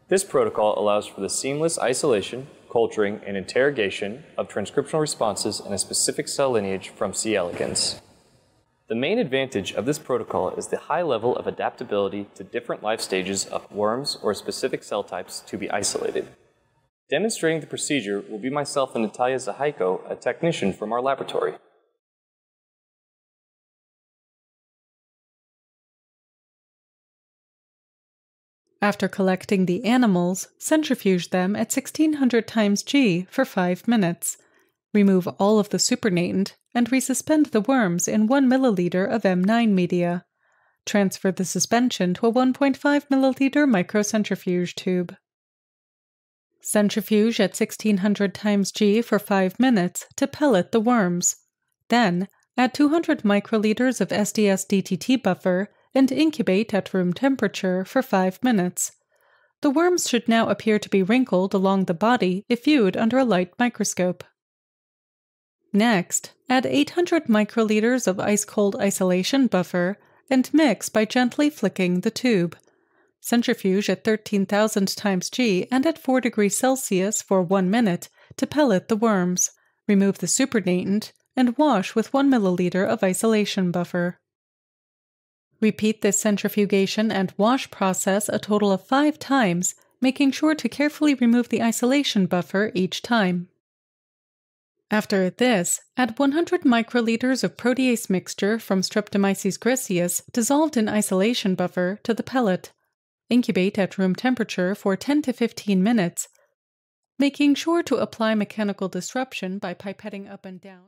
This protocol allows for the seamless isolation, culturing, and interrogation of transcriptional responses in a specific cell lineage from C. elegans. The main advantage of this protocol is the high level of adaptability to different life stages of worms or specific cell types to be isolated. Demonstrating the procedure will be myself and Nataliya Zahayko, a technician from our laboratory. After collecting the animals, centrifuge them at 1600 times G for 5 minutes. Remove all of the supernatant and resuspend the worms in 1 milliliter of M9 media. Transfer the suspension to a 1.5 milliliter microcentrifuge tube. Centrifuge at 1600 times G for 5 minutes to pellet the worms. Then, add 200 microliters of SDS-DTT buffer and incubate at room temperature for 5 minutes. The worms should now appear to be wrinkled along the body if viewed under a light microscope. Next, add 800 microliters of ice-cold isolation buffer and mix by gently flicking the tube. Centrifuge at 13,000 times G and at 4 degrees Celsius for 1 minute to pellet the worms. Remove the supernatant and wash with 1 milliliter of isolation buffer. Repeat this centrifugation and wash process a total of 5 times, making sure to carefully remove the isolation buffer each time. After this, add 100 microliters of protease mixture from Streptomyces griseus dissolved in isolation buffer to the pellet. Incubate at room temperature for 10 to 15 minutes, making sure to apply mechanical disruption by pipetting up and down.